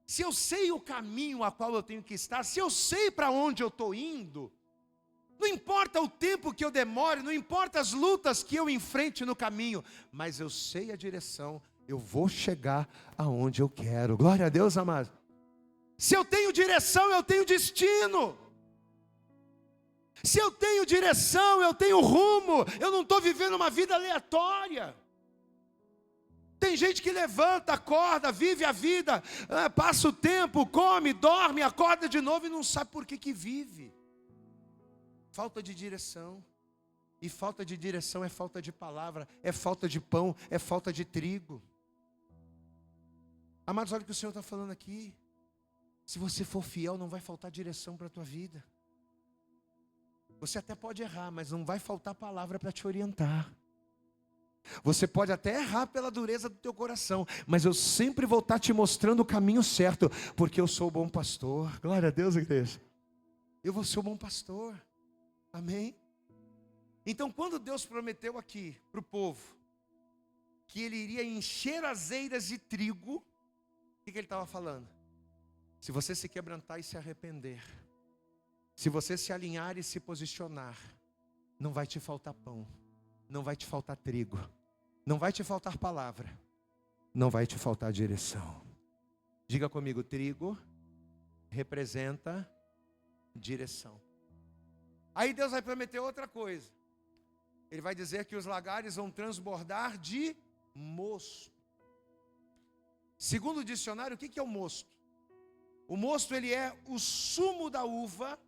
se eu sei o caminho a qual eu tenho que estar, se eu sei para onde eu estou indo, não importa o tempo que eu demore, não importa as lutas que eu enfrente no caminho, mas eu sei a direção, eu vou chegar aonde eu quero. Glória a Deus, amado. Se eu tenho direção, eu tenho destino. Se eu tenho direção, eu tenho rumo. Eu não estou vivendo uma vida aleatória. Tem gente que levanta, acorda, vive a vida, passa o tempo, come, dorme, acorda de novo e não sabe por que vive. Falta de direção. E falta de direção é falta de palavra, é falta de pão, é falta de trigo. Amados, olha o que o Senhor está falando aqui. Se você for fiel, não vai faltar direção para a tua vida. Você até pode errar, mas não vai faltar palavra para te orientar. Você pode até errar pela dureza do teu coração, mas eu sempre vou estar te mostrando o caminho certo, porque eu sou o bom pastor. Glória a Deus, igreja. Eu vou ser o bom pastor. Amém? Então, quando Deus prometeu aqui para o povo que Ele iria encher as eiras de trigo, o que Ele estava falando? Se você se quebrantar e se arrepender, se você se alinhar e se posicionar, não vai te faltar pão, não vai te faltar trigo, não vai te faltar palavra, não vai te faltar direção. Diga comigo, trigo representa direção. Aí Deus vai prometer outra coisa. Ele vai dizer que os lagares vão transbordar de mosto. Segundo o dicionário, o que é o mosto? O mosto, ele é o sumo da uva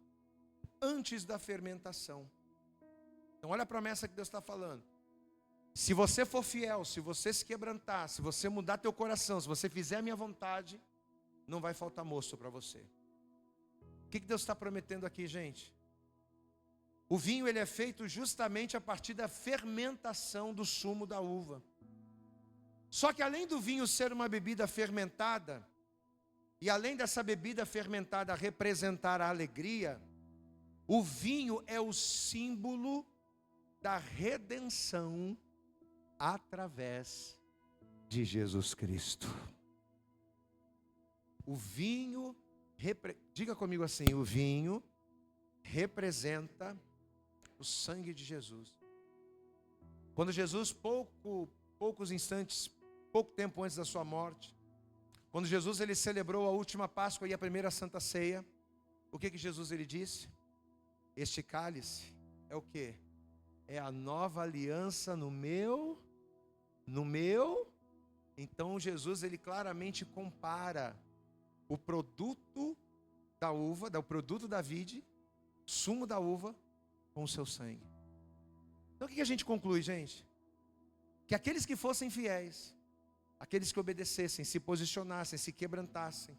antes da fermentação. Então olha a promessa que Deus está falando. Se você for fiel, se você se quebrantar, se você mudar teu coração, se você fizer a minha vontade, não vai faltar mosto para você. O que Deus está prometendo aqui, gente? O vinho, ele é feito justamente a partir da fermentação do sumo da uva. Só que além do vinho ser uma bebida fermentada, e além dessa bebida fermentada representar a alegria, o vinho é o símbolo da redenção através de Jesus Cristo. O vinho, diga comigo assim, o vinho representa o sangue de Jesus. Quando Jesus, poucos instantes, pouco tempo antes da sua morte, quando Jesus ele celebrou a última Páscoa e a primeira Santa Ceia, o que Jesus ele disse? Este cálice é o quê? É a nova aliança no meu. Então Jesus ele claramente compara o produto da uva, o produto da vide, sumo da uva, com o seu sangue. Então o que a gente conclui, gente? Que aqueles que fossem fiéis, aqueles que obedecessem, se posicionassem, se quebrantassem,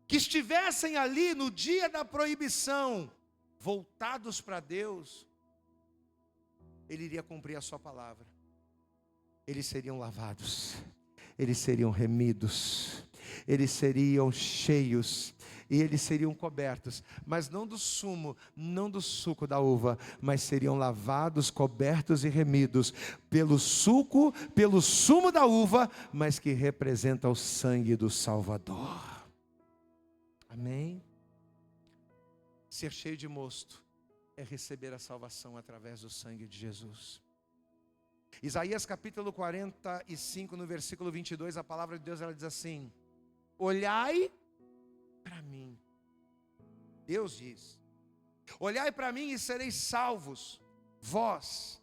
que estivessem ali no dia da proibição, voltados para Deus, Ele iria cumprir a sua palavra. Eles seriam lavados, eles seriam remidos, eles seriam cheios, e eles seriam cobertos, mas não do sumo, não do suco da uva, mas seriam lavados, cobertos e remidos pelo suco, pelo sumo da uva, mas que representa o sangue do Salvador. Amém? Ser cheio de mosto é receber a salvação através do sangue de Jesus. Isaías capítulo 45, no versículo 22, a palavra de Deus ela diz assim: olhai para mim. Deus diz: olhai para mim e sereis salvos, vós,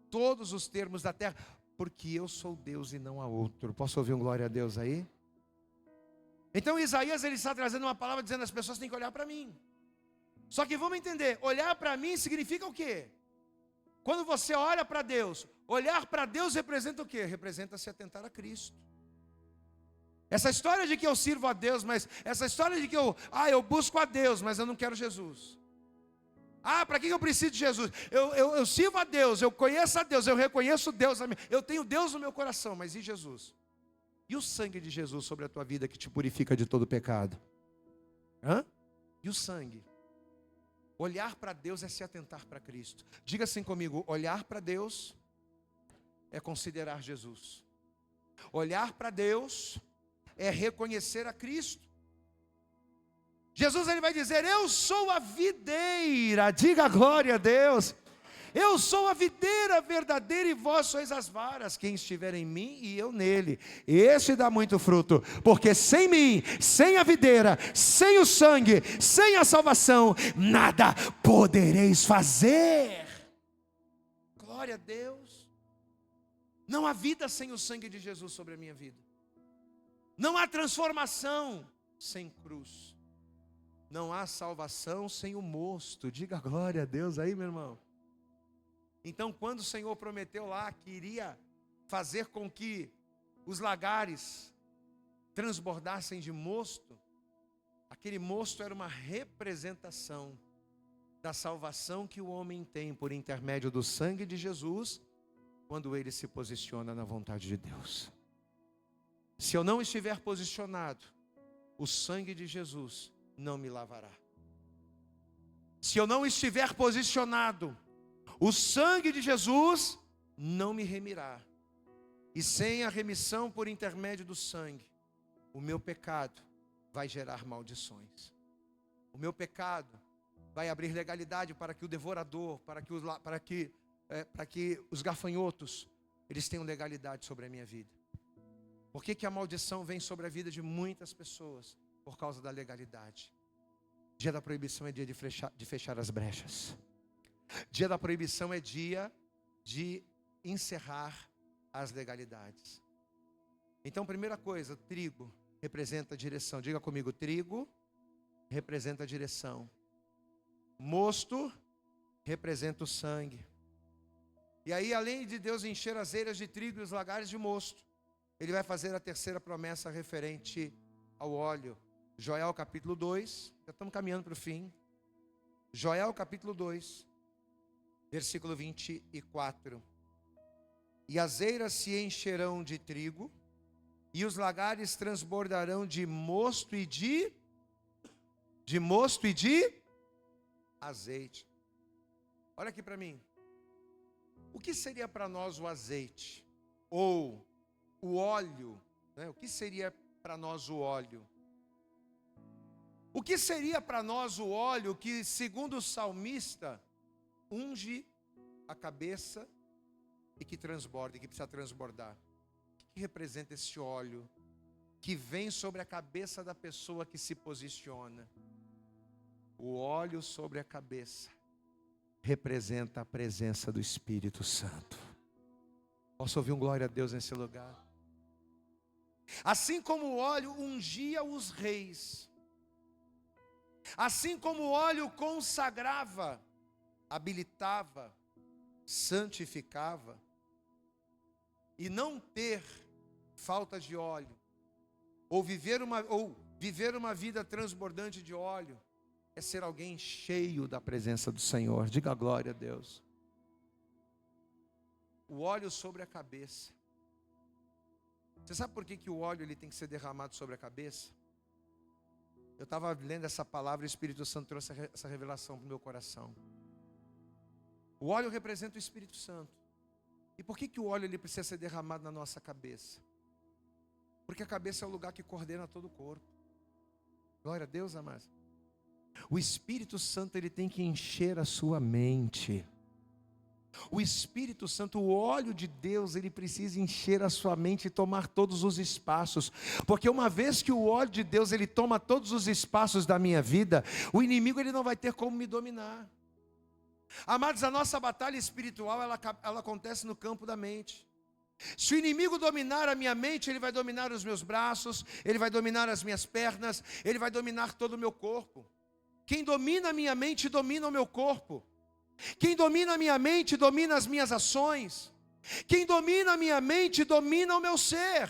todos os termos da terra, porque eu sou Deus e não há outro. Posso ouvir um glória a Deus aí? Então Isaías ele está trazendo uma palavra dizendo: as pessoas têm que olhar para mim. Só que vamos entender, olhar para mim significa o quê? Quando você olha para Deus, olhar para Deus representa o quê? Representa se atentar a Cristo. Essa história de que eu sirvo a Deus, mas essa história de que eu busco a Deus, mas eu não quero Jesus. Para que eu preciso de Jesus? Eu sirvo a Deus, eu conheço a Deus, eu reconheço Deus, eu tenho Deus no meu coração, mas e Jesus? E o sangue de Jesus sobre a tua vida que te purifica de todo pecado? E o sangue? Olhar para Deus é se atentar para Cristo. Diga assim comigo: olhar para Deus é considerar Jesus. Olhar para Deus é reconhecer a Cristo. Jesus ele vai dizer: eu sou a videira. Diga glória a Deus. Eu sou a videira verdadeira e vós sois as varas. Quem estiver em mim e eu nele, esse dá muito fruto. Porque sem mim, sem a videira, sem o sangue, sem a salvação, nada podereis fazer. Glória a Deus. Não há vida sem o sangue de Jesus sobre a minha vida. Não há transformação sem cruz. Não há salvação sem o mosto. Diga glória a Deus aí, meu irmão. Então, quando o Senhor prometeu lá que iria fazer com que os lagares transbordassem de mosto, aquele mosto era uma representação da salvação que o homem tem por intermédio do sangue de Jesus, quando ele se posiciona na vontade de Deus. Se eu não estiver posicionado, o sangue de Jesus não me lavará. Se eu não estiver posicionado, o sangue de Jesus não me remirá. E sem a remissão por intermédio do sangue, o meu pecado vai gerar maldições. O meu pecado vai abrir legalidade para que o devorador, para que para que os gafanhotos, eles tenham legalidade sobre a minha vida. Por que a maldição vem sobre a vida de muitas pessoas? Por causa da legalidade. Dia da proibição é dia de fechar as brechas. Dia da proibição é dia de encerrar as legalidades. Então, primeira coisa, trigo representa a direção. Diga comigo, trigo representa a direção. Mosto representa o sangue. E aí, além de Deus encher as eiras de trigo e os lagares de mosto, Ele vai fazer a terceira promessa referente ao óleo. Joel capítulo 2, já estamos caminhando para o fim. Joel capítulo 2, versículo 24. E as eiras se encherão de trigo, e os lagares transbordarão de mosto e de azeite. Olha aqui para mim. O que seria para nós o azeite? Ou o óleo, né? O que seria para nós o óleo? O que seria para nós o óleo que, segundo o salmista, unge a cabeça e que transborda, e que precisa transbordar? O que representa esse óleo que vem sobre a cabeça da pessoa que se posiciona? O óleo sobre a cabeça representa a presença do Espírito Santo. Posso ouvir um glória a Deus nesse lugar? Assim como o óleo ungia os reis, assim como o óleo consagrava, habilitava, santificava, e não ter falta de óleo, ou viver uma vida transbordante de óleo, é ser alguém cheio da presença do Senhor. Diga glória a Deus. O óleo sobre a cabeça. Você sabe por que o óleo ele tem que ser derramado sobre a cabeça? Eu estava lendo essa palavra e o Espírito Santo trouxe essa revelação para o meu coração. O óleo representa o Espírito Santo. E por que o óleo ele precisa ser derramado na nossa cabeça? Porque a cabeça é o lugar que coordena todo o corpo. Glória a Deus, amados. O Espírito Santo ele tem que encher a sua mente. O Espírito Santo, o óleo de Deus, ele precisa encher a sua mente e tomar todos os espaços. Porque uma vez que o óleo de Deus ele toma todos os espaços da minha vida, o inimigo ele não vai ter como me dominar. Amados, a nossa batalha espiritual ela acontece no campo da mente. Se o inimigo dominar a minha mente, ele vai dominar os meus braços, ele vai dominar as minhas pernas, ele vai dominar todo o meu corpo. Quem domina a minha mente, domina o meu corpo. Quem domina a minha mente, domina as minhas ações. Quem domina a minha mente, domina o meu ser.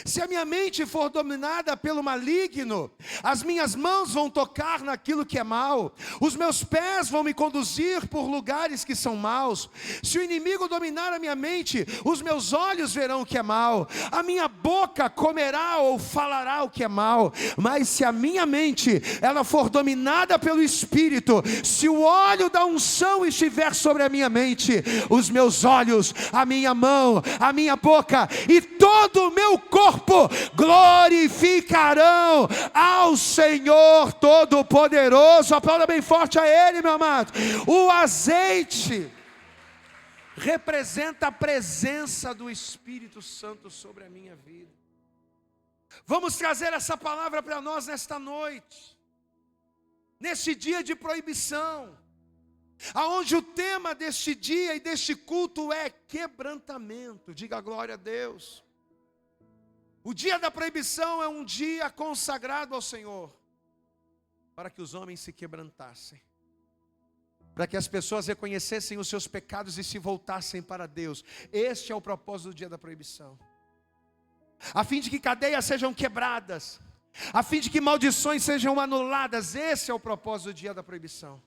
Se a minha mente for dominada pelo maligno, as minhas mãos vão tocar naquilo que é mal, os meus pés vão me conduzir por lugares que são maus. Se o inimigo dominar a minha mente, os meus olhos verão o que é mal, a minha boca comerá ou falará o que é mal. Mas se a minha mente ela for dominada pelo Espírito, se o óleo da unção estiver sobre a minha mente, os meus olhos, a minha mão, a minha boca e todo o meu corpo glorificarão ao Senhor Todo-Poderoso. Aplauda bem forte a Ele, meu amado. O azeite representa a presença do Espírito Santo sobre a minha vida. Vamos trazer essa palavra para nós nesta noite, nesse dia de proibição, aonde o tema deste dia e deste culto é quebrantamento. Diga glória a Deus. O dia da proibição é um dia consagrado ao Senhor, para que os homens se quebrantassem, para que as pessoas reconhecessem os seus pecados e se voltassem para Deus. Este é o propósito do dia da proibição, a fim de que cadeias sejam quebradas, a fim de que maldições sejam anuladas. Esse é o propósito do dia da proibição,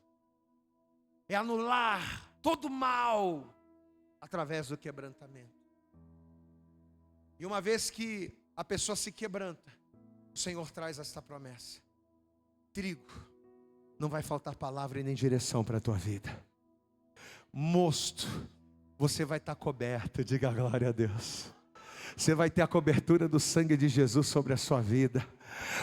é anular todo mal através do quebrantamento. E uma vez que a pessoa se quebranta, o Senhor traz esta promessa: trigo, não vai faltar palavra e nem direção para a tua vida. Mosto, você vai estar coberto. Diga glória a Deus. Você vai ter a cobertura do sangue de Jesus sobre a sua vida.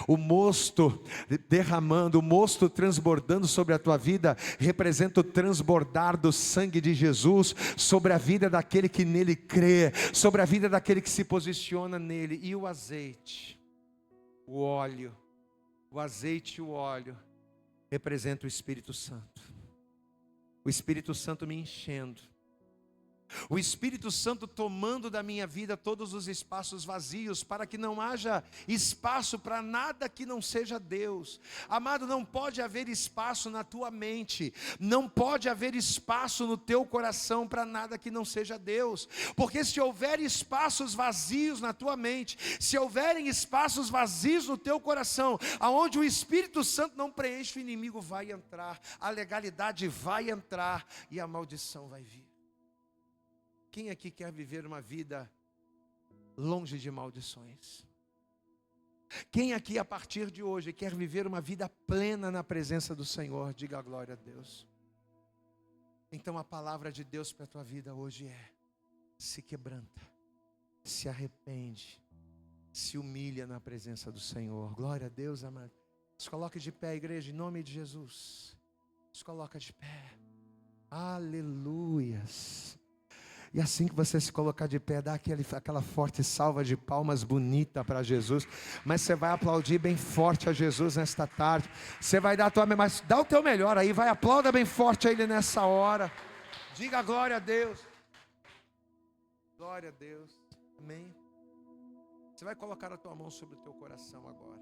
O mosto derramando, o mosto transbordando sobre a tua vida, representa o transbordar do sangue de Jesus sobre a vida daquele que nele crê, sobre a vida daquele que se posiciona nele. E o azeite, o óleo, o azeite e o óleo, representa o Espírito Santo. O Espírito Santo me enchendo. O Espírito Santo tomando da minha vida todos os espaços vazios, para que não haja espaço para nada que não seja Deus. Amado, não pode haver espaço na tua mente, não pode haver espaço no teu coração para nada que não seja Deus, porque se houver espaços vazios na tua mente, se houverem espaços vazios no teu coração, aonde o Espírito Santo não preenche, o inimigo vai entrar, a legalidade vai entrar e a maldição vai vir. Quem aqui quer viver uma vida longe de maldições? Quem aqui a partir de hoje quer viver uma vida plena na presença do Senhor? Diga a glória a Deus. Então a palavra de Deus para a tua vida hoje é: se quebranta, se arrepende, se humilha na presença do Senhor. Glória a Deus, amado. Se coloque de pé, igreja, em nome de Jesus. Se coloca de pé. Aleluias. E assim que você se colocar de pé, dá aquela forte salva de palmas bonita para Jesus. Mas você vai aplaudir bem forte a Jesus nesta tarde. Você vai dar a tua, mas dá o teu melhor aí, vai, aplauda bem forte a Ele nessa hora. Diga glória a Deus. Glória a Deus. Amém. Você vai colocar a tua mão sobre o teu coração agora.